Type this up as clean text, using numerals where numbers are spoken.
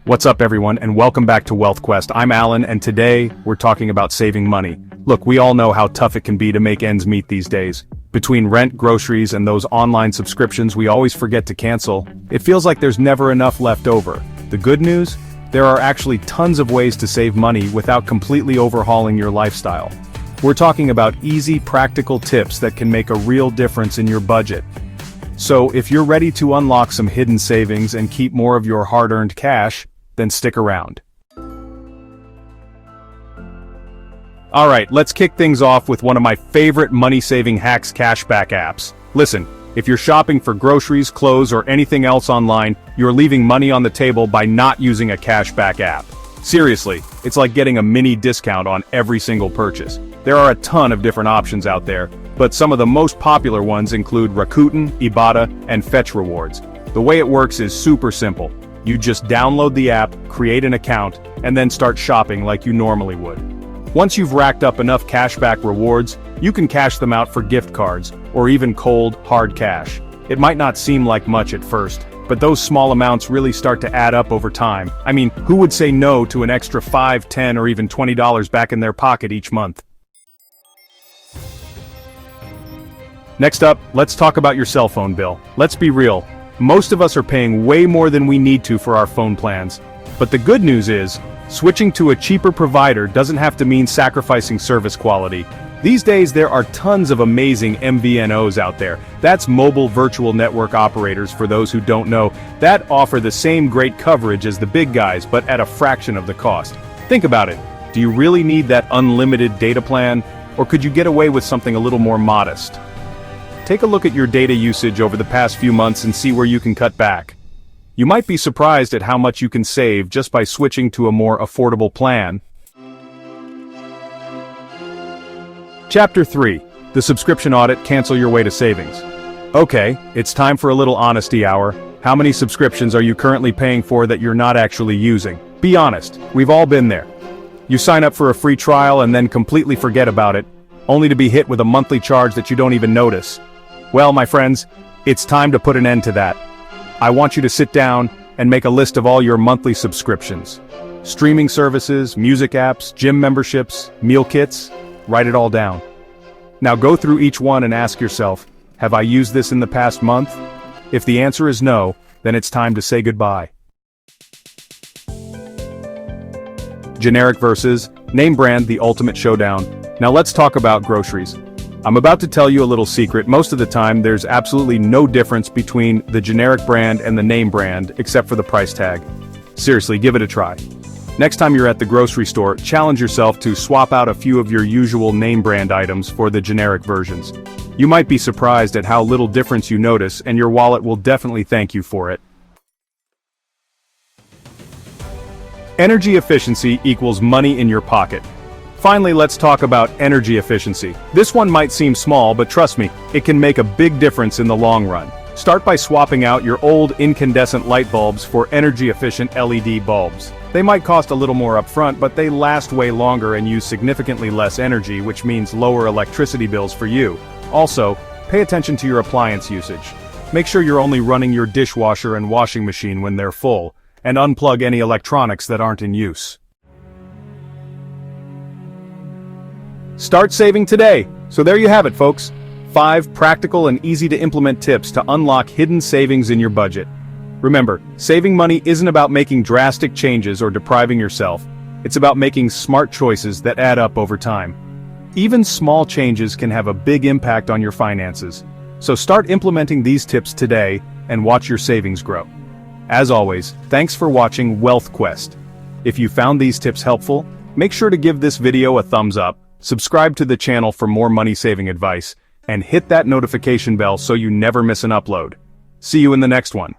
What's up everyone, and welcome back to Wealth Quest. I'm Alan, and today we're talking about saving money. Look, we all know how tough it can be to make ends meet these days. Between rent, groceries, and those online subscriptions we always forget to cancel, it feels like there's never enough left over. The good news? There are actually tons of ways to save money without completely overhauling your lifestyle. We're talking about easy, practical tips that can make a real difference in your budget. So, if you're ready to unlock some hidden savings and keep more of your hard-earned cash, then stick around. Alright, let's kick things off with one of my favorite money-saving hacks, cashback apps. Listen, if you're shopping for groceries, clothes, or anything else online, you're leaving money on the table by not using a cashback app. Seriously, it's like getting a mini discount on every single purchase. There are a ton of different options out there, but some of the most popular ones include Rakuten, Ibotta, and Fetch Rewards. The way it works is super simple. You just download the app, create an account, and then start shopping like you normally would. Once you've racked up enough cashback rewards, you can cash them out for gift cards, or even cold, hard cash. It might not seem like much at first, but those small amounts really start to add up over time. I mean, who would say no to an extra $5, $10, or even $20 back in their pocket each month? Next up, let's talk about your cell phone bill. Let's be real. Most of us are paying way more than we need to for our phone plans. But the good news is, switching to a cheaper provider doesn't have to mean sacrificing service quality. These days there are tons of amazing MVNOs out there. That's mobile virtual network operators, for those who don't know, that offer the same great coverage as the big guys, but at a fraction of the cost. Think about it. Do you really need that unlimited data plan? Or could you get away with something a little more modest? Take a look at your data usage over the past few months and see where you can cut back. You might be surprised at how much you can save just by switching to a more affordable plan. Chapter 3. The Subscription Audit. Cancel your way to savings. Okay, it's time for a little honesty hour. How many subscriptions are you currently paying for that you're not actually using? Be honest, we've all been there. You sign up for a free trial and then completely forget about it, only to be hit with a monthly charge that you don't even notice. Well, my friends, it's time to put an end to that. I want you to sit down and make a list of all your monthly subscriptions. Streaming services, music apps, gym memberships, meal kits, write it all down. Now go through each one and ask yourself, have I used this in the past month? If the answer is no, then it's time to say goodbye. Generic versus name brand, the ultimate showdown. Now let's talk about groceries. I'm about to tell you a little secret. Most of the time, there's absolutely no difference between the generic brand and the name brand, except for the price tag. Seriously, give it a try. Next time you're at the grocery store, challenge yourself to swap out a few of your usual name brand items for the generic versions. You might be surprised at how little difference you notice, and your wallet will definitely thank you for it. Energy efficiency equals money in your pocket. Finally, let's talk about energy efficiency. This one might seem small, but trust me, it can make a big difference in the long run. Start by swapping out your old incandescent light bulbs for energy-efficient LED bulbs. They might cost a little more upfront, but they last way longer and use significantly less energy, which means lower electricity bills for you. Also, pay attention to your appliance usage. Make sure you're only running your dishwasher and washing machine when they're full, and unplug any electronics that aren't in use. Start saving today. So there you have it, folks. 5 practical and easy to implement tips to unlock hidden savings in your budget. Remember, saving money isn't about making drastic changes or depriving yourself. It's about making smart choices that add up over time. Even small changes can have a big impact on your finances. So start implementing these tips today and watch your savings grow. As always, thanks for watching Wealth Quest. If you found these tips helpful, make sure to give this video a thumbs up, subscribe to the channel for more money-saving advice, and hit that notification bell so you never miss an upload. See you in the next one.